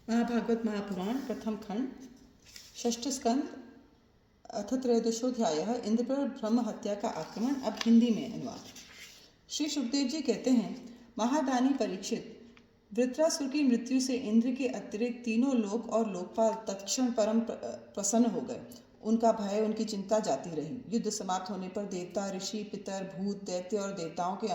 महाभागवत महापुराण प्रथम खंड षष्ठ स्कंद अथ त्रयोदशोध्याय इंद्र पर ब्रह्म हत्या का आक्रमण। अब हिंदी में अनुवाद। श्री सुखदेव जी कहते हैं, महादानी परीक्षित, वृत्रासुर की मृत्यु से इंद्र के अतिरिक्त तीनों लोक और लोकपाल तत्क्षण परम प्रसन्न हो गए। उनका भय, उनकी चिंता जाती रही। युद्ध समाप्त होने पर देवता, ऋषि, पितर, भूत, दैत्य और देवताओं के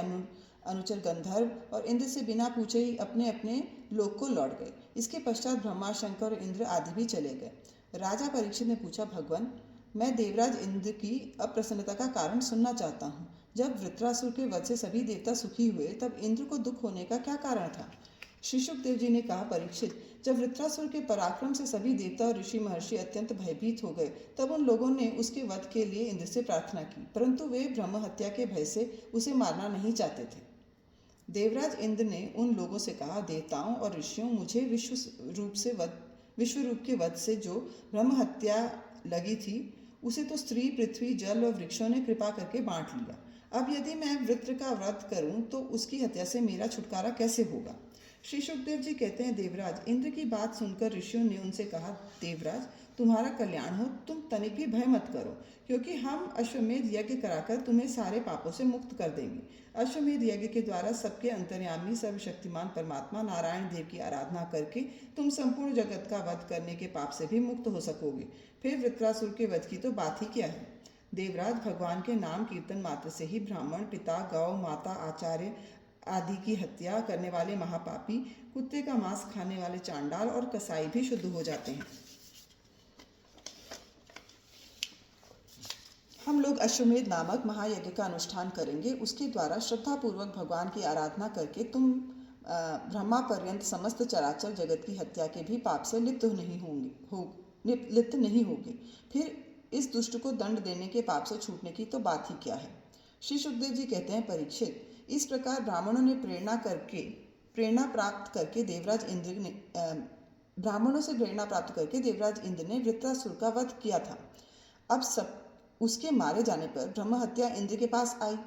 अनुचर गंधर्व और इंद्र से बिना पूछे ही अपने अपने लोक को लौट गए। इसके पश्चात ब्रह्मा, शंकर और इंद्र आदि भी चले गए। राजा परीक्षित ने पूछा, भगवान, मैं देवराज इंद्र की अप्रसन्नता का कारण सुनना चाहता हूँ। जब वृत्रासुर के वध से सभी देवता सुखी हुए, तब इंद्र को दुख होने का क्या कारण था? श्री सुखदेव जी ने कहा, परीक्षित, जब वृत्रासुर के पराक्रम से सभी देवता और ऋषि महर्षि अत्यंत भयभीत हो गए, तब उन लोगों ने उसके वध के लिए इंद्र से प्रार्थना की, परंतु वे ब्रह्म हत्या के भय से उसे मारना नहीं चाहते थे। देवराज इंद्र ने उन लोगों से कहा, देवताओं और ऋषियों, मुझे विश्व रूप के वध से जो ब्रह्म हत्या लगी थी, उसे तो स्त्री, पृथ्वी, जल और वृक्षों ने कृपा करके बांट लिया। अब यदि मैं वृत्र का व्रत करूं, तो उसकी हत्या से मेरा छुटकारा कैसे होगा? श्री सुखदेव जी कहते हैं, देवराज इंद्र की बात सुनकर ऋषियों ने उनसे कहा, देवराज, तुम्हारा कल्याण हो, तुम तनिक भी भय मत करो, क्योंकि हम अश्वमेध यज्ञ कराकर तुम्हें सारे पापों से मुक्त कर देंगे। अश्वमेध यज्ञ के द्वारा सबके अंतर्यामी सर्वशक्तिमान परमात्मा नारायण देव की आराधना करके तुम संपूर्ण जगत का वध करने के पाप से भी मुक्त हो सकोगे। फिर वृत्रासुर के वध की तो बात ही क्या है? देवराज, भगवान के नाम कीर्तन मात्र से ही ब्राह्मण, पिता, गौ माता, आचार्य आदि की हत्या करने वाले महापापी, कुत्ते का मांस खाने वाले चांडाल और कसाई भी शुद्ध हो जाते हैं। हम लोग अश्वमेध नामक महायज्ञ का अनुष्ठान करेंगे। उसके द्वारा श्रद्धापूर्वक भगवान की आराधना करके तुम ब्रह्मा पर्यंत समस्त चराचर जगत की हत्या के भी पाप से लिप्त नहीं होगे। फिर इस दुष्ट को दंड देने के पाप से छूटने की तो बात ही क्या है? श्री सुखदेव जी कहते हैं, परीक्षित, इस प्रकार ब्राह्मणों से प्रेरणा प्राप्त करके देवराज इंद्र ने वृत्रासुर का वध किया था। अब सब उसके मारे जाने पर ब्रह्म हत्या इंद्र के पास आई।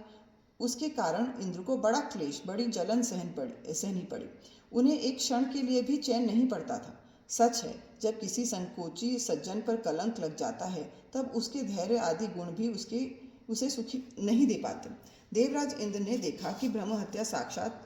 उसके कारण इंद्र को बड़ा क्लेश, बड़ी जलन सहनी पड़ी। उन्हें एक क्षण के लिए भी चैन नहीं पड़ता था। सच है, जब किसी संकोची सज्जन पर कलंक लग जाता है, तब उसके धैर्य आदि गुण भी उसे सुखी नहीं दे पाते। देवराज इंद्र ने देखा कि ब्रह्म हत्या साक्षात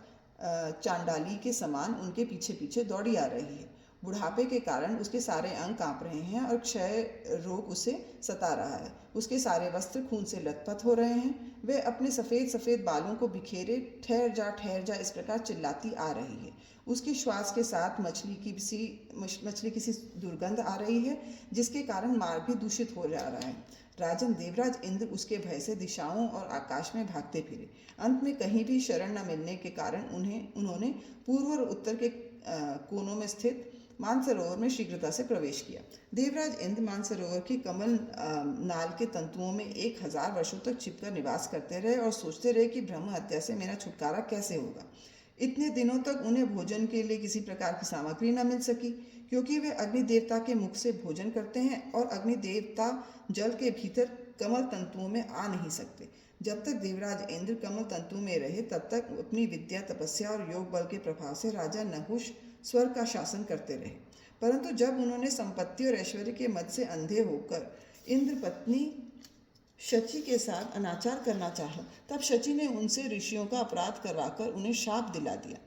चांडाली के समान उनके पीछे पीछे दौड़ी आ रही है। बुढ़ापे के कारण उसके सारे अंग कांप रहे हैं और क्षय रोग उसे सता रहा है। उसके सारे वस्त्र खून से लथपथ हो रहे हैं। वे अपने सफ़ेद सफ़ेद बालों को बिखेरे ठहर जा इस प्रकार चिल्लाती आ रही है। उसकी श्वास के साथ मछली किसी दुर्गंध आ रही है, जिसके कारण मार्ग भी दूषित हो जा रहा है। राजन, देवराज इंद्र उसके भय से दिशाओं और आकाश में भागते फिरे। अंत में कहीं भी शरण न मिलने के कारण उन्होंने पूर्व और उत्तर के कोनों में स्थित मानसरोवर में शीघ्रता से प्रवेश किया। देवराज इंद्र मानसरोवर की कमल नाल के तंतुओं में 1000 वर्षों तक छिपकर निवास करते रहे और सोचते रहे कि ब्रह्म हत्या से मेरा छुटकारा कैसे होगा। इतने दिनों तक उन्हें भोजन के लिए किसी प्रकार की सामग्री न मिल सकी, क्योंकि वे अग्नि देवता के मुख से भोजन करते हैं और अग्नि देवता जल के भीतर कमल तंतुओं में आ नहीं सकते। जब तक देवराज इंद्र कमल तंतु में रहे, तब तक अपनी विद्या, तपस्या और योग बल के प्रभाव से राजा नहुष स्वर्ग का शासन करते रहे। परंतु जब उन्होंने संपत्ति और ऐश्वर्य के मद से अंधे होकर इंद्र पत्नी शची के साथ अनाचार करना चाहा, तब शची ने उनसे ऋषियों का अपराध करवाकर उन्हें शाप दिला दिया,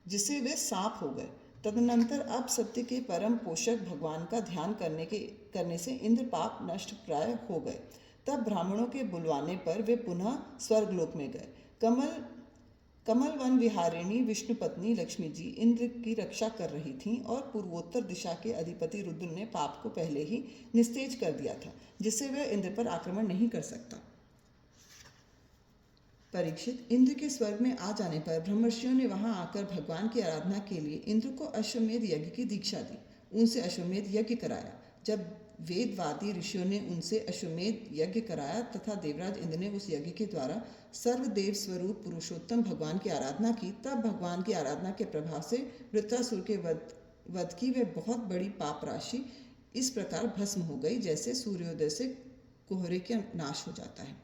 जिससे वे सांप हो गए। तदनंतर अब सत्य के परम पोषक भगवान का ध्यान करने से इंद्र पाप नष्ट प्राय हो गए। तब ब्राह्मणों के बुलवाने पर वे पुनः स्वर्गलोक में गए। कमल वन विहारिणी विष्णु पत्नी लक्ष्मी जी इंद्र की रक्षा कर रही थीं और पूर्वोत्तर दिशा के अधिपति रुद्र ने पाप को पहले ही निस्तेज कर दिया था, जिससे वह इंद्र पर आक्रमण नहीं कर सकता। परीक्षित, इंद्र के स्वर्ग में आ जाने पर ब्रह्मर्षियों ने वहां आकर भगवान की आराधना के लिए इंद्र को अश्वमेध यज्ञ की दीक्षा दी। उनसे अश्वमेध यज्ञ कराया। जब वेदवादी ऋषियों ने उनसे अश्वमेध यज्ञ कराया तथा देवराज इंद्र ने उस यज्ञ के द्वारा सर्वदेव स्वरूप पुरुषोत्तम भगवान की आराधना की, तब भगवान की आराधना के प्रभाव से वृत्रासुर के वध की वे बहुत बड़ी पाप राशि इस प्रकार भस्म हो गई, जैसे सूर्योदय से कोहरे का नाश हो जाता है।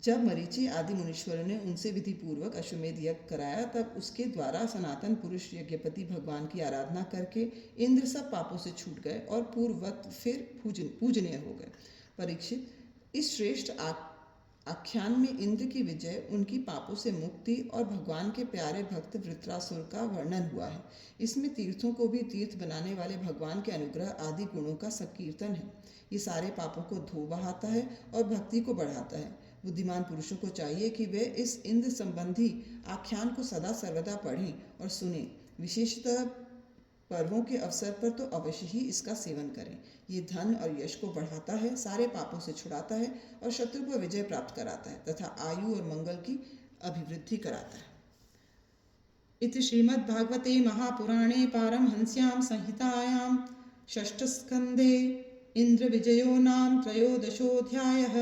जब मरीचि आदि मुनीश्वरों ने उनसे विधि पूर्वक अश्वमेध यज्ञ कराया, तब उसके द्वारा सनातन पुरुष यज्ञपति भगवान की आराधना करके इंद्र सब पापों से छूट गए और पूर्ववत फिर पूजनीय हो गए। परीक्षित, इस श्रेष्ठ आख्यान में इंद्र की विजय, उनकी पापों से मुक्ति और भगवान के प्यारे भक्त वृत्रासुर का वर्णन हुआ है। इसमें तीर्थों को भी तीर्थ बनाने वाले भगवान के अनुग्रह आदि गुणों का संकीर्तन है। ये सारे पापों को धो बहाता है और भक्ति को बढ़ाता है। बुद्धिमान पुरुषों को चाहिए कि वे इस इंद्र संबंधी आख्यान को सदा सर्वदा पढ़ें और सुनें। विशेषतः पर्वों के अवसर पर तो अवश्य ही इसका सेवन करें। ये धन और यश को बढ़ाता है, सारे पापों से छुड़ाता है और शत्रु पर विजय प्राप्त कराता है तथा आयु और मंगल की अभिवृद्धि कराता है। इति श्रीमद्भागवते महापुराणे पारमहंस्यां संहितायां षष्ठस्कन्धे इंद्र विजयो नाम त्रयोदशोऽध्यायः।